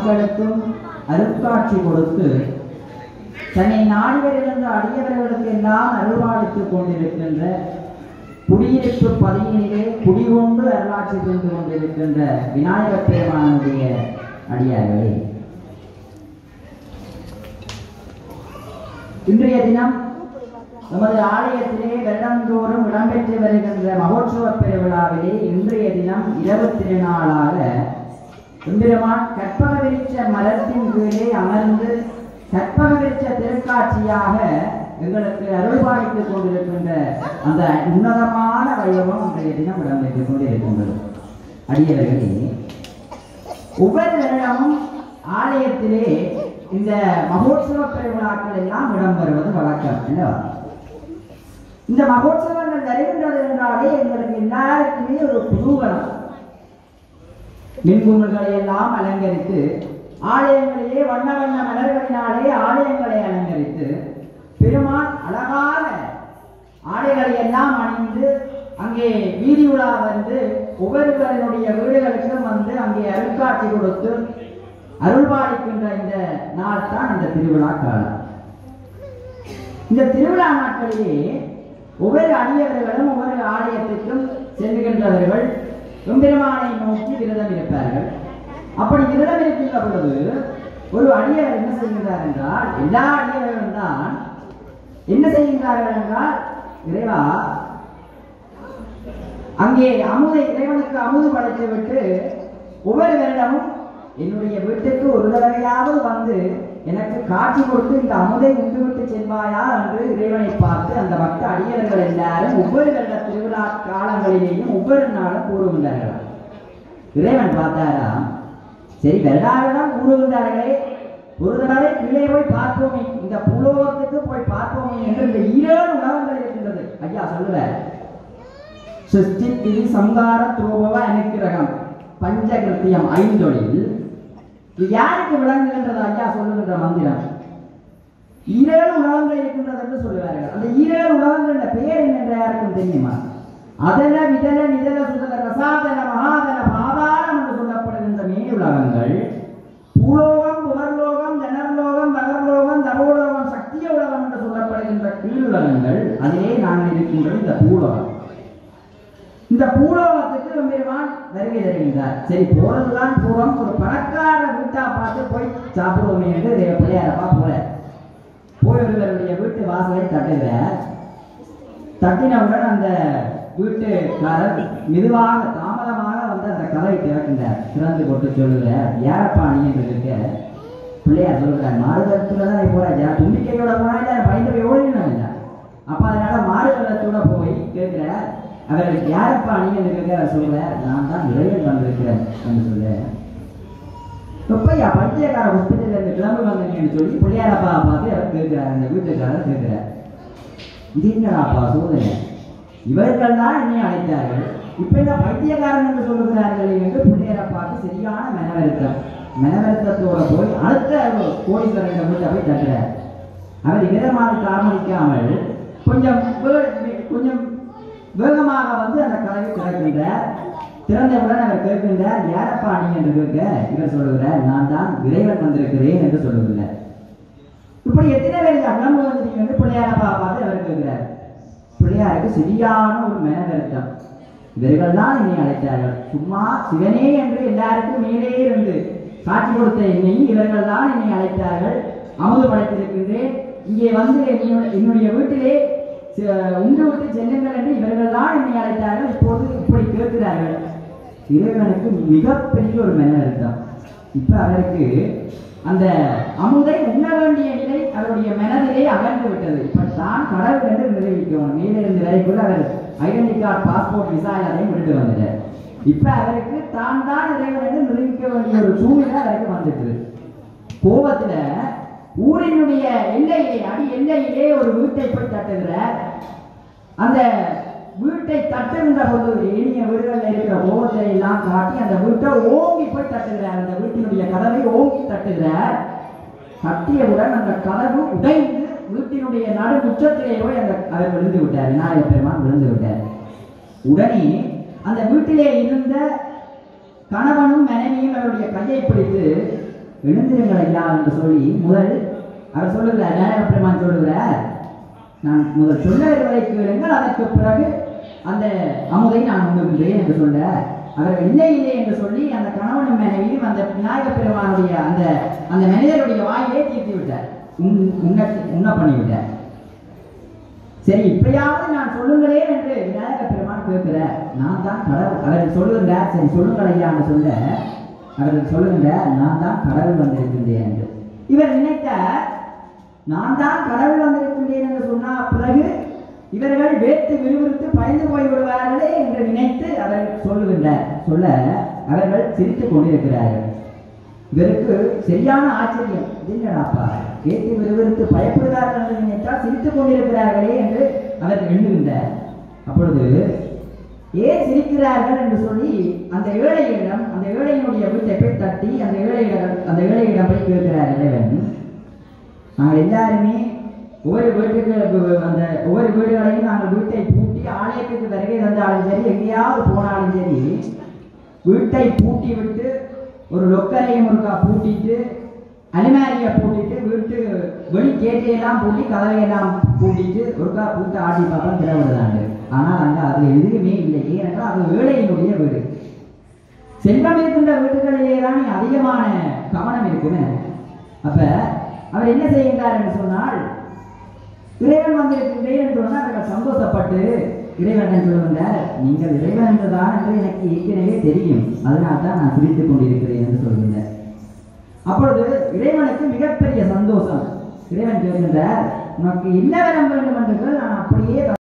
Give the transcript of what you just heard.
மக்களுக்கும் அருட்காட்சி கொடுத்து தன்னை நாடி வருகின்ற அடியவர்களுக்கு எல்லாம் அருள்வாளித்துக் கொண்டிருக்கின்ற குடியிருப்பு பதவியிலே குடிகொண்டு அருளாட்சி செய்து கொண்டிருக்கின்ற விநாயக பெருமானுடைய அடியார்களே, இன்றைய தினம் நமது ஆலயத்திலே வருடந்தோறும் இடம்பெற்று வருகின்ற மகோற்சவ பெருவிழாவிலே இன்றைய தினம் இரவு திருநாளாக எம்பெருமான் கற்பக விருட்ச மரத்தின் கீழே அமர்ந்து கற்பக விருட்ச திருக்காட்சியாக எங்களுக்கு அருள்பாலித்துக் கொண்டிருக்கின்ற அந்த உன்னதமான வைபவம் இன்றைய தினம் இடம்பெற்றுக் கொண்டிருக்கின்றது. அடியவர்களே, ஒவ்வொரு வருடமும் ஆலயத்திலே இந்த மகோற்சவ பெருவிழாக்கள் எல்லாம் இடம்பெறுவது வழக்கம் அல்லவா? இந்த மகோற்சவங்கள் வருகின்றது என்றாலே எங்களுக்கு எல்லாருக்குமே ஒரு குதூகலம். மின்குமிழ்களை எல்லாம் அலங்கரித்து ஆலயங்களிலே வண்ண வண்ண மலர்களினாலே ஆலயங்களை அலங்கரித்து பெருமான் அழகான ஆடைகளை எல்லாம் அணிந்து அங்கே வீதி உலா வந்து ஒவ்வொருவருடைய வீடுகளுக்கும் வந்து அங்கே அருள்காட்சி கொடுத்து அருள்பாலிக்கின்ற இந்த நாள் தான் இந்த திருவிழா காலம். இந்த திருவிழா நாட்களிலே ஒவ்வொரு அடியவர்களும் ஒவ்வொரு ஆலயத்திற்கும் செல்லுகின்றவர்கள் எம்பெருமானை நோக்கி விரதம் இருப்பார்கள். அப்படி விரதம் இருக்கின்ற பொழுது ஒரு அடியவர் என்ன செய்கின்றார் என்றால், எல்லா அடியவர்களும் தான் என்ன செய்கின்றார்கள் என்றால், இறைவா அங்கே இறைவனுக்கு அமுது படைத்து விட்டு ஒவ்வொரு வருடமும் என்னுடைய வீட்டுக்கு ஒரு தடவையாவது வந்து எனக்கு காட்சி கொடுத்து இந்த அமுதை உண்டு விட்டு செல்வாயா என்று இறைவனை பார்த்து அந்த பக்த அடியவர்கள் எல்லாரும் ஒவ்வொரு வருட திருவிழா காலங்களிலேயும் ஒவ்வொரு நாளும் கூறுகின்றார்கள். இறைவன் பார்த்தாராம், சரி வருடாவிடம் கூறுகின்றார்களே, ஒரு தடவை கீழே போய் பார்ப்போமே, இந்த பூலோகத்துக்கு போய் பார்ப்போமே என்று இந்த 7 உலகங்கள் இருக்கின்றது. ஐயா சொல்லுவார், சிருஷ்டி திதி சம்ஹார துரோபவ அனுக்கிரகம் பஞ்சகிருத்தியம் ஐந்தொழில். இது யாருக்கு விளங்குகின்றது ஐயா சொல்லுகின்ற மந்திரம்? 7 உலகங்கள் இருக்கின்றது என்று சொல்லுவார்கள். அந்த 7 உலகங்கள் பெயர் என்ன யாருக்கும் தெரியுமா? அதல விதல நிதல சுதல ரசாதல மகாதல பாதாளம் என்று சொல்லப்படுகின்ற மேலுலகங்கள், பூலோகம் புகர்லோகம் ஜனர்லோகம் பகர்லோகம் தவோலோகம் சக்திய உலகம் என்று சொல்லப்படுகின்ற கீழுலகங்கள். அதிலே நாங்கள் இருக்கின்ற இந்த பூலோகம். இந்த பூலோகத்துக்கு பெருமான் வருகை தருகின்றார். சரி போறதுதான் பூரம், ஒரு பணக்கார வீட்டா பார்த்து போய் சாப்பிடுவோமே என்று பிள்ளையாரப்பா போய் ஒருவருடைய வீட்டு வாசலை தட்டுகிறார். தட்டினவுடன் அந்த வீட்டுக்காரர் மெதுவாக தாமதமாக வந்து அந்த கதவை திறக்கின்றார். திறந்து கொண்டு சொல்லுகிறார், யாரப்பா நீ என்று இருக்க? பிள்ளையார் சொல்லுகிறார், மாறுதலத்துலதான் போறாச்சா, தும்பிக்கையோட போனா இல்ல பயந்து போய் ஓடினா இல்லை. அப்ப அதனால மாறுதலத்தோட போய் கேட்கிறார். அவருக்கு யாரப்பா நீ என்று கேட்க சொல்றார், நான் தான் இறைவன் வந்திருக்கிறேன் என்று சொல்ல. எப்பையா பைத்தியக்கார ஹாஸ்பிட்டல் இருந்து கிளம்பி வந்தீங்கன்னு சொல்லி பிள்ளையாரப்பா பார்த்து அவர் கேட்கிறார். அந்த வீட்டுக்காரர் கேட்கிறார், இது என்னடாப்பா சோதனை, இவர்கள் தான் என்னை அழைத்தார்கள், இப்ப இந்த பைத்தியக்காரன் என்று சொல்லுகிறார்கள் என்று பிள்ளையாரப்பாக்கு சரியான மனவருத்தத்தோட போய் அடுத்த கோடீஸ்வரன் வீட்டை போய் தட்டுறார். அவர் இதமாக தாமதிக்காமல் கொஞ்சம் வேகமாக வந்து அந்த கதவை திறக்கின்றார். திறந்தவுடன் அவர் கேட்கின்றார், யாரப்பா நீ என்று கேட்க இவர் சொல்லுகிறார், நான் தான் இறைவன் வந்திருக்கிறேன் என்று சொல்லுகிறார். இப்படி எத்தனை பேர் அகலம்பு வந்திருக்கீங்க என்று பிள்ளையாரப்பா பார்த்து அவர் கேட்கிறார். பிள்ளையாருக்கு சரியான ஒரு மனவருத்தம், இவர்கள் தான் என்னை அழைத்தார்கள், சும்மா சிவனே என்று எல்லாருக்கும் மேலே இருந்து காட்சி கொடுத்த என்னை இவர்கள் தான் என்னை அழைத்தார்கள், அமுது படைத்திருக்கின்றேன், இங்கே வந்து என்னுடைய வீட்டிலே உண்டு விட்டு செல்லுங்கள் என்று இவர்கள் தான் என்னை அழைத்தார்கள், இப்போது இப்படி கேட்கிறார்கள். இறைவனுக்கு மிகப்பெரிய ஒரு மனவருத்தம். இப்ப அவருக்கு அந்த அமுதை உண்ண வேண்டிய நிலை அவருடைய மனதிலே அகன்று விட்டது. இப்ப தான் கடவுள் என்று நிரூபிக்கணும். மேலே இருந்து வரைக்குள்ள அவர் ஐடென்டி கார்டு பாஸ்போர்ட் விசா எல்லாத்தையும் விட்டு வந்துட்டார். இப்ப அவருக்கு தான் இறைவன் என்று நிரூபிக்க வேண்டிய ஒரு சூழ்நிலை அவருக்கு வந்துட்டு. கோபத்துல ஊரினுடைய எல்லையிலே ஒரு வீட்டை போய் தட்டுகிறார். அந்த வீட்டை தட்டுகின்ற பொழுது எளிய வீடுகளில் இருக்கிற கோபத்தை எல்லாம் காட்டி அந்த வீட்டை ஓங்கி போய் தட்டுகிறார். அந்த வீட்டினுடைய கதவை ஓங்கி தட்டுகிறார். தட்டியவுடன் அந்த கதவு உடைந்து வீட்டினுடைய நடு உச்சத்திலே போய் அவர் விழுந்து விட்டார். விநாயகப் பெருமான் விழுந்து விட்டார். உடனே அந்த வீட்டிலே இருந்த கணவனும் மனைவியும் அவருடைய கையை பிடித்து எழுந்திருங்கள் ஐயா என்று சொல்லி முதல் அவர் சொல்லுகிறார், நாயக பெருமான் சொல்லுகிறார், நான் முதல் சொல்ல வருவதை கேளுங்கள், அதற்கு பிறகு அந்த அமுதை நான் உண்ணுகின்றேன் என்று சொல்ல, அவர்கள் இல்லை இல்லை என்று சொல்லி அந்த கணவனும் மனைவியும் அந்த விநாயக பெருமானுடைய அந்த அந்த மனிதருடைய வாயிலே தீர்த்து விட்டார், உண்ண பண்ணிவிட்டார். சரி, இப்பயாவது நான் சொல்லுங்களேன் என்று விநாயக பெருமான் கேட்கிறார். நான் தான் கடவுள். அவர்கள் சொல்லுகின்றார், சரி சொல்லுங்கள் ஐயா என்று சொல்ல, அவர்கள் சொல்லுகின்றார், நான் தான் கடவுள் வந்திருக்கின்றேன் என்று. இவர் நினைத்த நான் தான் கடவுள் வந்திருக்கின்றேன் என்று சொன்ன பிறகு இவர்கள் வேட்டு விறுவிறுத்து பயந்து போய் விடுவார்களே என்று நினைத்து அவர்கள் சொல்லுகின்றார். சொல்ல அவர்கள் சிரித்துக் கொண்டிருக்கிறார்கள். இவருக்கு சரியான ஆச்சரியம், என்னடாப்பா வேட்டு விறுவிறுத்து பயப்படுகிறார்கள் என்று நினைத்தால் சிரித்துக் கொண்டிருக்கிறார்களே என்று அவர் எண்ணுகின்றார். அப்பொழுது ஏன் சிரிக்கிறார்கள் என்று சொல்லி அந்த ஏழையிடம், அந்த ஏழையினுடைய வீட்டை போய் தட்டி அந்த ஏழையிடம் போய் கேட்கிறார் இறைவன். நாங்கள் எல்லாருமே ஒவ்வொரு வீடுகளையும் நாங்கள் வீட்டை பூட்டி ஆலயத்துக்கு வருகை வந்தாலும் சரி, எங்கேயாவது போனாலும் சரி, வீட்டை பூட்டி விட்டு ஒரு லொக்கரையும் ஒருக்கா பூட்டிட்டு அலிமாரியை பூட்டிட்டு வீட்டு வெளி கேட்டையெல்லாம் பூட்டி கதவையெல்லாம் பூட்டிட்டு ஒருக்கா பூட்டை ஆட்டி பார்ப்போம் திறவிடுறாங்க. ஆனால் அங்கே அது எதுவுமே இல்லை. ஏனென்றால் அது ஏழையினுடைய வீடு. செல்வம் இருக்கின்ற வீடுகளிலே தான் அதிகமான கவனம் இருக்குன்னு. அப்ப அவர் என்ன செய்கின்றார் என்று சொன்னால், இறைவன் வந்திருக்கின்றேன் என்று சொன்னால் அவர்கள் சந்தோஷப்பட்டு இறைவன் சொல்லுகின்றார், நீங்கள் இறைவன் என்றுதான் என்று எனக்கு ஏற்கனவே தெரியும், அதனால்தான் நான் சிரித்துக் கொண்டிருக்கிறேன் என்று சொல்கின்றார். அப்பொழுது இறைவனுக்கு மிகப்பெரிய சந்தோஷம். இறைவன் சொல்கின்றார், உனக்கு என்ன வரம் வேண்டும் என்று நான் அப்படியே